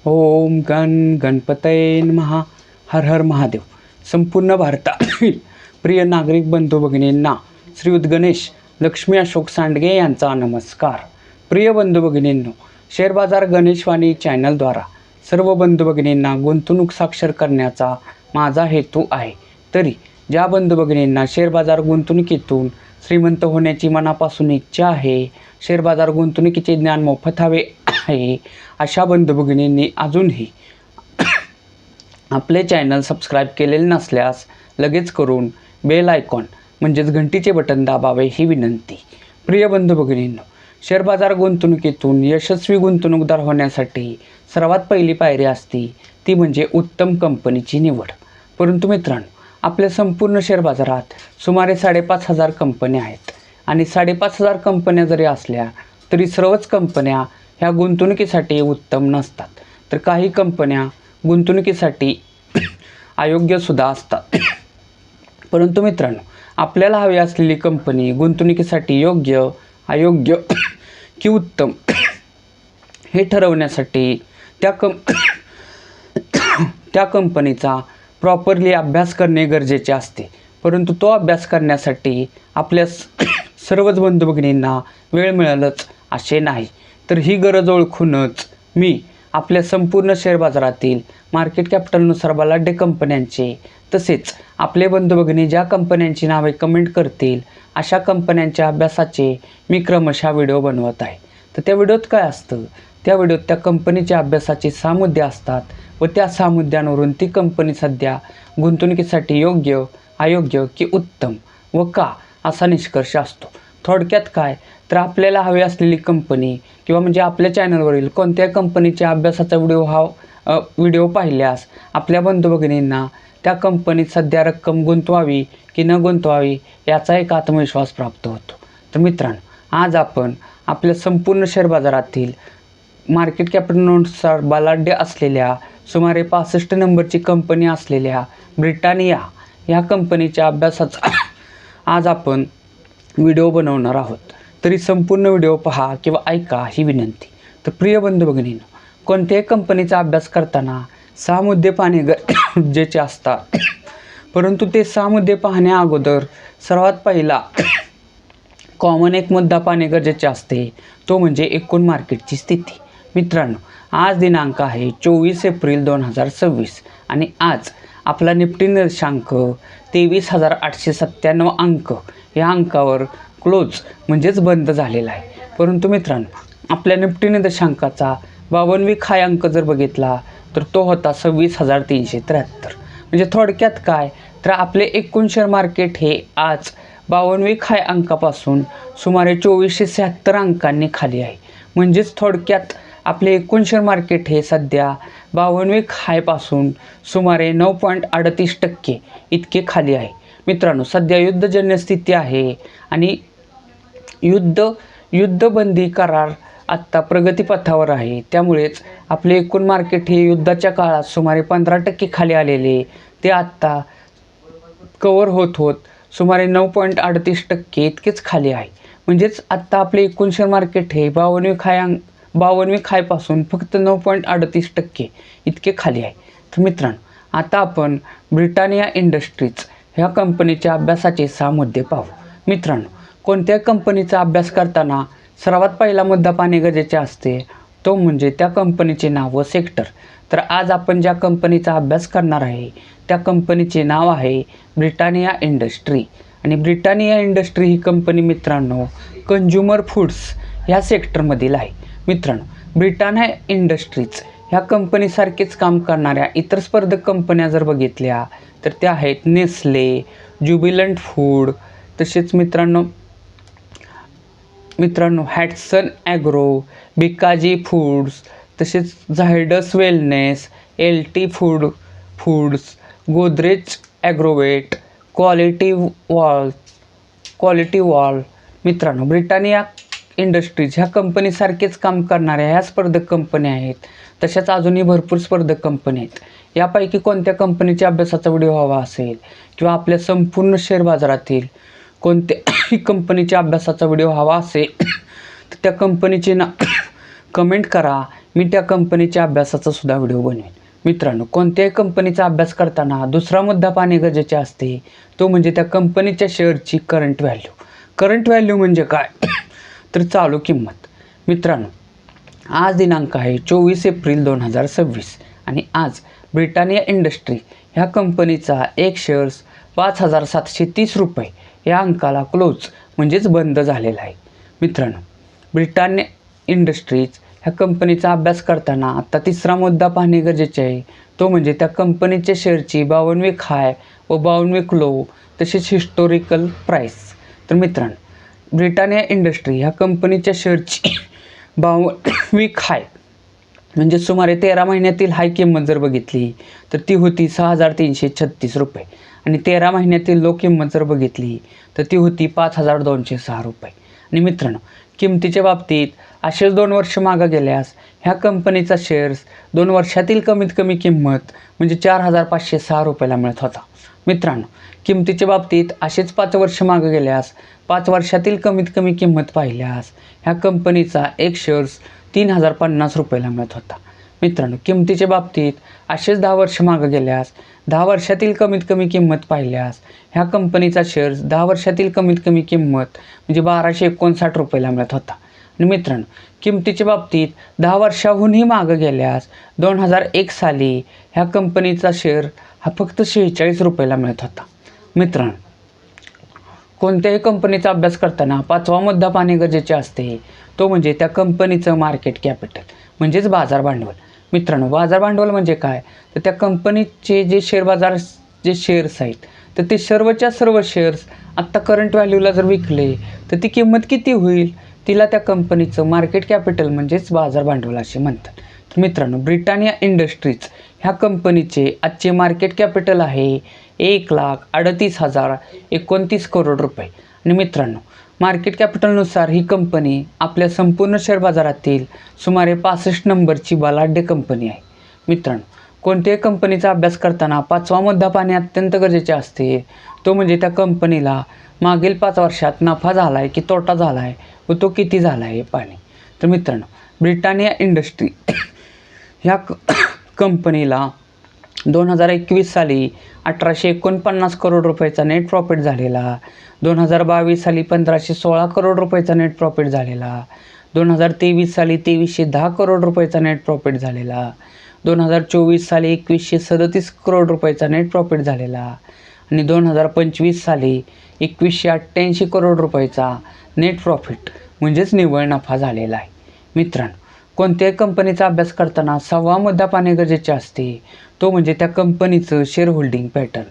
ओम गण गणपतये नमः. हर हर महादेव. संपूर्ण भारतातील प्रिय नागरिक बंधू भगिनींना श्री गणेश लक्ष्मी अशोक सांडगे यांचा नमस्कार. प्रिय बंधू भगिनींनो, शेअर बाजार गणेशवाणी चॅनलद्वारा सर्व बंधू भगिनींना गुंतवणूक साक्षर करण्याचा माझा हेतू आहे. तरी ज्या बंधू भगिनींना शेअर बाजार गुंतवणुकीतून श्रीमंत होण्याची मनापासून इच्छा आहे, शेअर बाजार गुंतवणुकीचे ज्ञान मोफत हवे आहे, अशा बंधू भगिनींनी अजूनही आपले चॅनल सबस्क्राईब केलेले नसल्यास लगेच करून बेल आयकॉन म्हणजेच घंटीचे बटन दाबावे ही विनंती. प्रिय बंधू भगिनींनो, शेअर बाजार गुंतवणुकीतून यशस्वी गुंतवणूकदार होण्यासाठी सर्वात पहिली पायरी असते ती म्हणजे उत्तम कंपनीची निवड. परंतु मित्रांनो, आपल्या संपूर्ण शेअर बाजारात सुमारे 5,500 कंपन्या आहेत आणि 5,500 कंपन्या जरी असल्या तरी सर्वच कंपन्या ह्या गुंतवणुकीसाठी उत्तम नसतात, तर काही कंपन्या गुंतवणुकीसाठी अयोग्यसुद्धा असतात. परंतु मित्रांनो, आपल्याला हवी असलेली कंपनी गुंतवणुकीसाठी योग्य, अयोग्य की उत्तम हे ठरवण्यासाठी त्या कंपनीचा प्रॉपरली अभ्यास करणे गरजेचे असते. परंतु तो अभ्यास करण्यासाठी आपल्या सर्वच बंधू भगिनींना वेळ मिळेलच असे नाही. तर ही गरज ओळखूनच मी आपल्या संपूर्ण शेअर बाजारातील मार्केट कॅपिटलनुसार बलाढ्य कंपन्यांचे तसेच आपले बंधू भगिनी ज्या कंपन्यांची नावे कमेंट करतील अशा कंपन्यांच्या अभ्यासाचे मी क्रमशः व्हिडिओ बनवत आहे. तर त्या व्हिडिओत काय असतं, त्या व्हिडिओत त्या कंपनीच्या अभ्यासाचे 6 मुद्दे असतात व त्या 6 मुद्द्यांवरून ती कंपनी सध्या गुंतवणुकीसाठी योग्य, अयोग्य की उत्तम व का असा निष्कर्ष असतो. थोडक्यात काय, तर आपल्याला हवी असलेली कंपनी किंवा म्हणजे आपल्या चॅनलवरील कोणत्याही कंपनीच्या अभ्यासाचा व्हिडिओ पाहिल्यास आपल्या बंधू भगिनींना त्या कंपनीत सध्या रक्कम गुंतवावी की न गुंतवावी याचा एक आत्मविश्वास प्राप्त होतो. तर मित्रांनो, आज आपण आपल्या संपूर्ण शेअर बाजारातील मार्केट कॅपिटलनुसार बलाढ्य असलेल्या सुमारे 65 नंबरची कंपनी असलेल्या ब्रिटानिया या कंपनीच्या अभ्यासाचा आज आपण व्हिडिओ बनवणार आहोत. तरी संपूर्ण व्हिडिओ पहा किंवा ऐका ही विनंती. तर प्रिय बंधू भगिनींनो, कोणत्याही कंपनीचा अभ्यास करताना 6 मुद्दे पाहणे गरजेचे असतात. परंतु ते 6 मुद्दे पाहण्या अगोदर सर्वात पहिला कॉमन एक मुद्दा पाहणे गरजेचे असते, तो म्हणजे एकूण मार्केटची स्थिती. मित्रांनो, आज दिनांक आहे 24 एप्रिल 2026 आणि आज आपला निफ्टी निर्देशांक 23,897 अंक या अंकावर क्लोज म्हणजेच बंद झालेला आहे. परंतु मित्रांनो, आपल्या निफ्टी निर्देशांकाचा 52वी खाय अंक जर बघितला तर तो होता 26,373. म्हणजे थोडक्यात काय, तर आपले एकूण शेअर मार्केट हे आज 52वी खाय अंकापासून सुमारे 2476 अंकांनी खाली आहे. म्हणजेच थोडक्यात आपले एकूण शेअर मार्केट हे सध्या 52वी खायपासून सुमारे 9.38% इतके खाली आहे. मित्रांनो, सध्या युद्धजन्य स्थिती आहे आणि युद्धबंदी करार आत्ता प्रगतीपथावर आहे. त्यामुळेच आपले एकूण मार्केट हे युद्धाच्या काळात सुमारे 15% खाली आलेले ते आत्ता कवर होत सुमारे 9.38% इतकेच खाली आहे. म्हणजेच आत्ता आपले एकूण शेअर मार्केट हे 52वी खायपासून फक्त 9.38% इतके खाली आहे. तर मित्रांनो, आता आपण ब्रिटानिया इंडस्ट्रीज ह्या कंपनीच्या अभ्यासाचे 6 मुद्दे पाहू. मित्रांनो, कोणत्याही कंपनीचा अभ्यास करताना सर्वात पहिला मुद्दा पाहणे गरजेचे असते, तो म्हणजे त्या कंपनीचे नाव व सेक्टर. तर आज आपण ज्या कंपनीचा अभ्यास करणार आहे त्या कंपनीचे नाव आहे ब्रिटानिया इंडस्ट्री. आणि ब्रिटानिया इंडस्ट्री ही कंपनी मित्रांनो कंझ्युमर फूड्स ह्या सेक्टरमधील आहे. मित्रांनो, ब्रिटानिया इंडस्ट्रीज ह्या कंपनीसारखेच काम करणाऱ्या इतर स्पर्धक कंपन्या जर बघितल्या तर त्या आहेत नेस्ले, ज्युबिलंट फूड, तसेच मित्रांनो हॅटसन ॲग्रो, बिकाजी फूड्स, तसेच Zydus wellness, LT foods, Godrej Agrovet, quality wall. मित्रांनो, ब्रिटानिया इंडस्ट्रीज ह्या कंपनीसारखेच काम करणाऱ्या ह्या स्पर्धक कंपन्या आहेत. तशाच अजूनही भरपूर स्पर्धक कंपन्या आहेत. यापैकी कोणत्या कंपनीच्या अभ्यासाचा व्हिडिओ हवा असेल किंवा आपल्या संपूर्ण शेअर बाजारातील कोणत्याही कंपनीच्या अभ्यासाचा व्हिडिओ हवा असेल तर त्या कंपनीचे कमेंट करा मी त्या कंपनीच्या अभ्यासाचा सुद्धा व्हिडिओ बनवेन. मित्रांनो, कोणत्याही कंपनीचा अभ्यास करताना दुसरा मुद्दा पाहणे गरजेचे असते, तो म्हणजे त्या कंपनीच्या शेअरची करंट व्हॅल्यू. करंट व्हॅल्यू म्हणजे काय तर चालू किंमत. मित्रांनो, आज दिनांक आहे 24 एप्रिल 2026 आणि आज ब्रिटानिया इंडस्ट्री ह्या कंपनीचा एक शेअर्स 5,730 रुपये या अंकाला क्लोज म्हणजेच बंद झालेला आहे. मित्रांनो, ब्रिटानिया इंडस्ट्रीज ह्या कंपनीचा अभ्यास करताना आता तिसरा मुद्दा पाहणे गरजेचे आहे, तो म्हणजे त्या कंपनीच्या शेअरची 52 वीक हाय व 52 वीक लो तसेच हिस्टोरिकल प्राईस. तर मित्रांनो, ब्रिटानिया इंडस्ट्री ह्या कंपनीच्या शेअरची 52 वीक हाय म्हणजे सुमारे 13 महिन्यातील हाय किंमत जर बघितली तर ती होती 6,336 रुपये आणि 13 महिन्यातील लो किंमत जर बघितली तर ती होती 5,206 रुपये. आणि मित्रांनो, किमतीच्या बाबतीत असेच 2 वर्ष मागं गेल्यास ह्या कंपनीचा शेअर्स 2 वर्षातील कमीत कमी किंमत म्हणजे 4,506 रुपयाला मिळत होता. मित्रांनो, किमतीच्या बाबतीत असेच 5 वर्ष मागं गेल्यास 5 वर्षातील कमीत कमी किंमत पाहिल्यास ह्या कंपनीचा एक शेअर्स 3,050 रुपयाला मिळत होता. मित्रांनो, किमतीच्या बाबतीत असेच 10 वर्ष मागं गेल्यास 10 वर्षातील कमीत कमी किंमत पाहिल्यास ह्या कंपनीचा शेअर्स 10 वर्षातील कमीत कमी किंमत म्हणजे 1,259 रुपयाला मिळत होता. आणि मित्रांनो, किमतीच्या बाबतीत 10 वर्षाहूनही मागं गेल्यास 2001 साली ह्या कंपनीचा शेअर हा फक्त 46 रुपयाला मिळत होता. मित्रांनो, कोणत्याही कंपनीचा अभ्यास करताना 5वा मुद्दा पाहणे गरजेचे असते, तो म्हणजे त्या कंपनीचं मार्केट कॅपिटल म्हणजेच बाजार भांडवल. मित्रांनो, बाजार भांडवल म्हणजे काय तर त्या कंपनीचे जे शेअर बाजार जे शेअर्स आहेत तर ते सर्वच्या सर्व शेअर्स आत्ता करंट व्हॅल्यूला जर विकले तर ती किंमत किती होईल, तिला त्या कंपनीचं मार्केट कॅपिटल म्हणजेच बाजार भांडवल असे म्हणतात. तर मित्रांनो, ब्रिटानिया इंडस्ट्रीज ह्या कंपनीचे आजचे मार्केट कॅपिटल आहे 1,38,029 करोड रुपये. आणि मित्रांनो, मार्केट कॅपिटलनुसार ही कंपनी आपल्या संपूर्ण शेअर बाजारातील सुमारे 65 नंबरची बलाढ्य कंपनी आहे. मित्रांनो, कोणत्याही कंपनीचा अभ्यास करताना 5वा मुद्दा पाहणे अत्यंत गरजेचे असते, तो म्हणजे त्या कंपनीला मागील 5 वर्षात नफा झाला आहे की तोटा झाला आहे व तो किती झाला आहे हे पाहणे. तर मित्रांनो, ब्रिटानिया इंडस्ट्री ह्या कंपनीला 2021 साली 1,849 करोड रुपयाचा नेट प्रॉफिट झालेला, 2022 साली 1,516 करोड रुपयाचा नेट प्रॉफिट झालेला, 2023 साली 2,310 करोड रुपयाचा नेट प्रॉफिट झालेला, 2024 साली 2,137 करोड रुपयाचा नेट प्रॉफिट झालेला आणि 2025 साली 2,188 करोड रुपयाचा नेट प्रॉफिट म्हणजेच निव्वळ नफा झालेला आहे. मित्रांनो, कोणत्याही कंपनीचा अभ्यास करताना 6वा मुद्दा पाहणे गरजेचे असते, तो म्हणजे त्या कंपनीचं share holding pattern.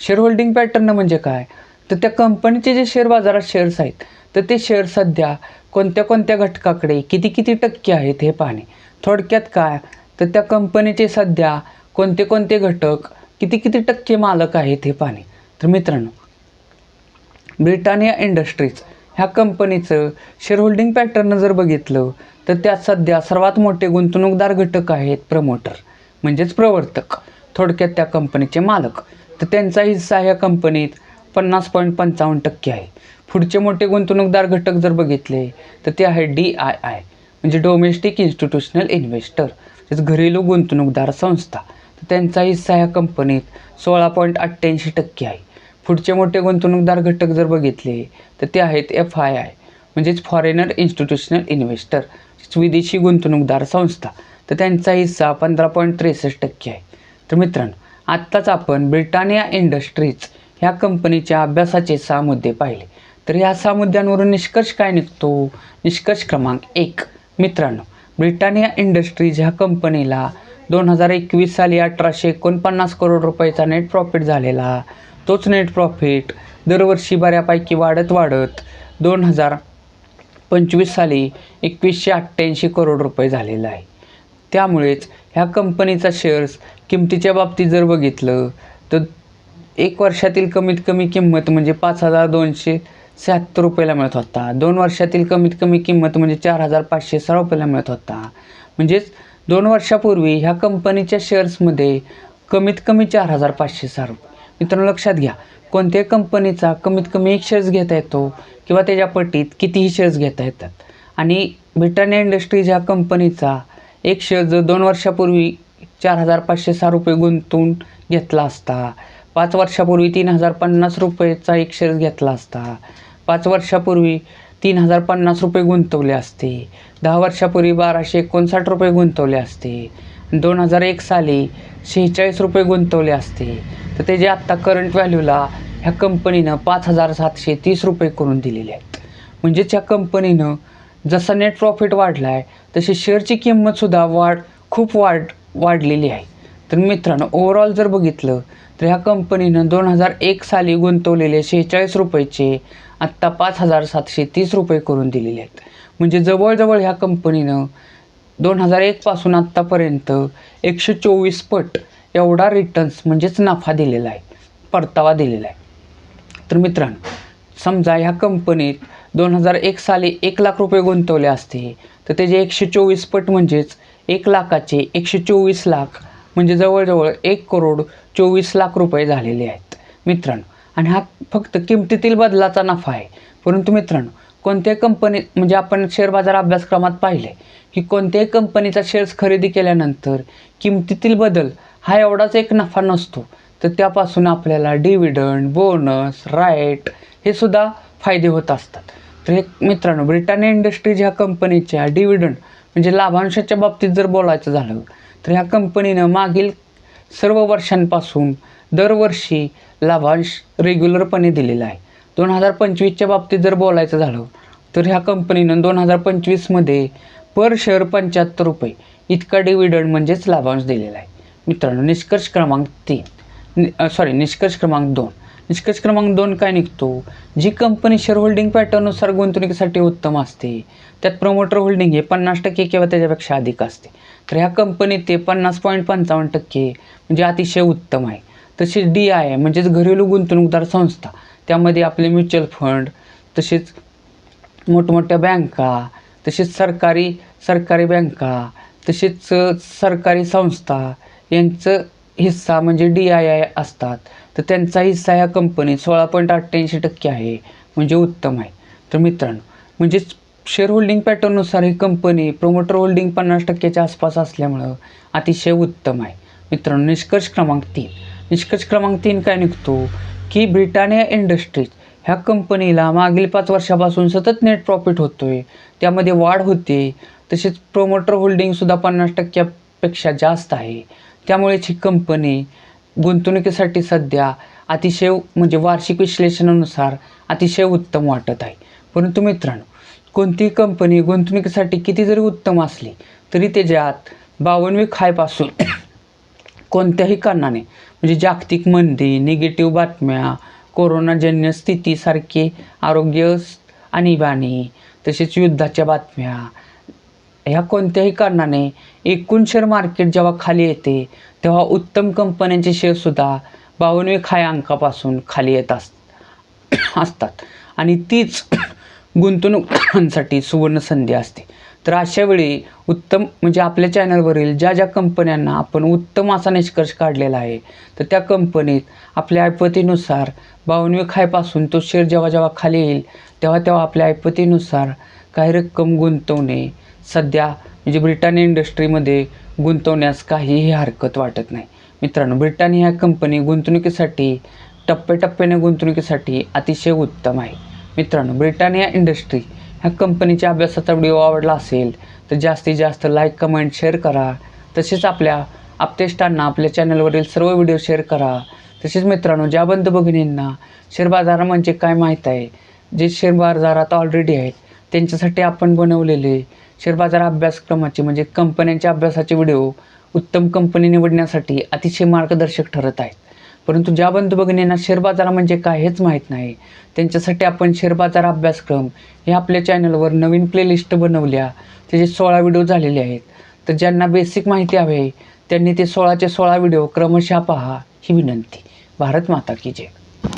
Share holding pattern म्हणजे काय तर त्या कंपनीचे जे शेअर बाजारात शेअर्स आहेत तर ते शेअर सध्या कोणत्या कोणत्या घटकाकडे किती किती टक्के आहेत हे पाहणे. थोडक्यात काय तर त्या कंपनीचे सध्या कोणते कोणते घटक किती किती टक्के मालक आहेत हे पाहणे. तर मित्रांनो, ब्रिटानिया इंडस्ट्रीज ह्या कंपनीचं शेअर होल्डिंग पॅटर्न जर बघितलं तर त्यात सध्या सर्वात मोठे गुंतवणूकदार घटक आहेत प्रमोटर म्हणजेच प्रवर्तक, थोडक्यात त्या कंपनीचे मालक. तर त्यांचा हिस्सा ह्या कंपनीत 50.55% आहे. पुढचे मोठे गुंतवणूकदार घटक जर बघितले तर ते आहे DII म्हणजे डोमेस्टिक इन्स्टिट्यूशनल इन्व्हेस्टर, म्हणजे घरेलू गुंतवणूकदार संस्था. तर त्यांचा हिस्सा ह्या कंपनीत 16.88% आहे. पुढचे मोठे गुंतवणूकदार घटक जर बघितले तर ते आहेत FII म्हणजेच फॉरेनर इन्स्टिट्यूशनल इन्व्हेस्टर, विदेशी गुंतवणूकदार संस्था. तर त्यांचा हिस्सा 15.63% आहे. तर मित्रांनो, आत्ताच आपण ब्रिटानिया इंडस्ट्रीज ह्या कंपनीच्या अभ्यासाचे 6 मुद्दे पाहिले. तर ह्या 6 मुद्द्यांवरून निष्कर्ष काय निघतो? निष्कर्ष क्रमांक 1. मित्रांनो, ब्रिटानिया इंडस्ट्रीज ह्या कंपनीला 2021 साली 1,849 करोड रुपयाचा नेट प्रॉफिट झालेला. तोच नेट प्रॉफिट दरवर्षी बऱ्यापैकी वाढत 2025 साली 2,188 करोड रुपये झालेला आहे. त्यामुळेच ह्या कंपनीचा शेअर्स किमतीच्या बाबतीत जर बघितलं तर 1 वर्षातील कमीत कमी किंमत म्हणजे 5,276 रुपयाला मिळत होता. 2 वर्षातील कमीत कमी किंमत म्हणजे 4,506 रुपयाला मिळत होता. म्हणजेच 2 वर्षापूर्वी ह्या कंपनीच्या शेअर्समध्ये कमीत कमी 4,506 रुपये. मित्रांनो, लक्षात घ्या, कोणत्याही कंपनीचा कमीत कमी 1 शेअर्स घेता येतो किंवा त्याच्या पटीत कितीही शेअर्स घेता येतात. आणि ब्रिटानिया इंडस्ट्रीज ह्या कंपनीचा एक शेअर जर 2 वर्षापूर्वी 4,506 रुपये गुंतवून घेतला असता, 5 वर्षापूर्वी 3,050 रुपयेचा एक शेअर घेतला असता, 5 वर्षापूर्वी 3,050 रुपये गुंतवले असते, 10 वर्षापूर्वी 1,259 रुपये गुंतवले असते, 2001 साली 46 रुपये गुंतवले असते, तर त्याचे आत्ता करंट व्हॅल्यूला ह्या कंपनीनं 5,730 रुपये करून दिलेले आहेत. म्हणजेच ह्या कंपनीनं जसा नेट प्रॉफिट वाढला आहे तशी शेअरची किंमतसुद्धा खूप वाढलेली आहे. तर मित्रांनो, ओव्हरऑल जर बघितलं तर ह्या कंपनीनं 2001 साली गुंतवलेले 46 रुपयेचे आत्ता 5,730 रुपये करून दिलेले आहेत. म्हणजे जवळजवळ ह्या कंपनीनं 2001 पासून आत्तापर्यंत 124 पट एवढा रिटर्न्स म्हणजेच नफा दिलेला आहे, परतावा दिलेला आहे. तर मित्रांनो, समजा ह्या कंपनीत 2001 साली 1 लाख रुपये गुंतवले असते तर त्याचे 124 पट म्हणजेच 1 लाखाचे 124 लाख म्हणजे जवळजवळ 1,24,00,000 रुपये झालेले आहेत मित्रांनो. आणि हा फक्त किमतीतील बदलाचा नफा आहे. परंतु मित्रांनो, कोणत्याही कंपनी म्हणजे आपण शेअर बाजार अभ्यासक्रमात पाहिले की कोणत्याही कंपनीचा शेअर्स खरेदी केल्यानंतर किमतीतील बदल हा एवढाच एक नफा नसतो, तर त्यापासून आपल्याला डिव्हिडंड, बोनस, राईट हे सुद्धा फायदे होत असतात. तर हे मित्रांनो, ब्रिटानिया इंडस्ट्रीज ह्या कंपनीच्या डिव्हिडंड म्हणजे लाभांशाच्या बाबतीत जर बोलायचं झालं तर ह्या कंपनीनं मागील सर्व वर्षांपासून दरवर्षी लाभांश रेग्युलरपणे दिलेला आहे. 2025च्या बाबतीत जर बोलायचं झालं तर ह्या कंपनीनं 2025मध्ये पर शेअर 75 रुपये इतका डिव्हिडंड म्हणजेच लाभांश दिलेला आहे मित्रांनो. निष्कर्ष क्रमांक 2. निष्कर्ष क्रमांक 2 काय निघतो? जी कंपनी शेअर होल्डिंग पॅटर्ननुसार गुंतवणुकीसाठी उत्तम असते त्यात प्रमोटर होल्डिंग हे 50% किंवा त्याच्यापेक्षा अधिक असते. तर ह्या कंपनीत ते 50.55% म्हणजे अतिशय उत्तम आहे. तसेच DII म्हणजेच घरेलू गुंतवणूकदार संस्था, त्यामध्ये आपले म्युच्युअल फंड, तसेच मोठमोठ्या बँका, तसेच सरकारी बँका, तसेच सरकारी संस्था यांचं हिस्सा म्हणजे DII असतात. तर त्यांचा हिस्सा ह्या कंपनीत 16.88% आहे, म्हणजे उत्तम आहे. तर मित्रांनो, म्हणजेच शेअर होल्डिंग पॅटर्ननुसार ही कंपनी प्रमोटर होल्डिंग 50%च्या आसपास असल्यामुळं अतिशय उत्तम आहे मित्रांनो. निष्कर्ष क्रमांक 3 काय निघतो की ब्रिटानिया इंडस्ट्रीज ह्या कंपनीला मागील 5 वर्षापासून सतत नेट प्रॉफिट होतोय, त्यामध्ये वाढ होते. तसेच प्रमोटर होल्डिंगसुद्धा 50%पेक्षा जास्त आहे. त्यामुळेच ही कंपनी गुंतवणुकीसाठी सध्या अतिशय म्हणजे वार्षिक विश्लेषणानुसार अतिशय उत्तम वाटत आहे. परंतु मित्रांनो, कोणतीही कंपनी गुंतवणुकीसाठी किती जरी उत्तम असली तरी त्याच्यात 52वी खायपासून कोणत्याही कारणाने म्हणजे जागतिक मंदी, निगेटिव्ह बातम्या, कोरोनाजन्य स्थितीसारखे आरोग्य आणीबाणी, तसेच युद्धाच्या बातम्या, ह्या कोणत्याही कारणाने एकूण शेअर मार्केट जेव्हा खाली येते तेव्हा उत्तम कंपन्यांचे शेअरसुद्धा 52वी खाय अंकापासून खाली येत असतात आणि तीच गुंतवणुकांसाठी सुवर्ण संधी असते. तर अशा वेळी उत्तम म्हणजे आपल्या चॅनलवरील ज्या कंपन्यांना आपण उत्तम असा निष्कर्ष काढलेला आहे तर त्या कंपनीत आपल्या ऐपतीनुसार 52वी खायपासून तो शेअर जेव्हा खाली येईल तेव्हा आपल्या ऐपतीनुसार काही रक्कम गुंतवणे सध्या म्हणजे ब्रिटानिया इंडस्ट्रीमध्ये गुंतवण्यास काहीही हरकत वाटत नाही मित्रांनो. ब्रिटानिया ह्या कंपनी गुंतवणुकीसाठी टप्प्याटप्प्याने गुंतवणुकीसाठी अतिशय उत्तम आहे मित्रांनो. ब्रिटानिया इंडस्ट्री ह्या कंपनीच्या अभ्यासाचा व्हिडिओ आवडला असेल तर जास्तीत जास्त लाईक, कमेंट, शेअर करा. तसेच आपल्या आप्तेष्टांना आपल्या चॅनलवरील सर्व व्हिडिओ शेअर करा. तसेच मित्रांनो, ज्या बंधू भगिनींना शेअर बाजार म्हणजे काय माहीत आहे, जे शेअर बाजारात ऑलरेडी आहेत त्यांच्यासाठी आपण बनवलेले शेअर बाजार अभ्यासक्रमाचे म्हणजे कंपन्यांच्या अभ्यासाचे व्हिडिओ उत्तम कंपनी निवडण्यासाठी अतिशय मार्गदर्शक ठरत आहेत. परंतु ज्या बंधू भगिनींना शेअर बाजार म्हणजे काय हेच माहीत नाही त्यांच्यासाठी आपण शेअर बाजार अभ्यासक्रम हे आपल्या चॅनलवर नवीन प्लेलिस्ट बनवल्या, त्याचे 16 व्हिडिओ झालेले आहेत. तर ज्यांना बेसिक माहिती हवी आहे त्यांनी ते 16चे 16 व्हिडिओ क्रमशः पहा ही विनंती. भारत माता की जय.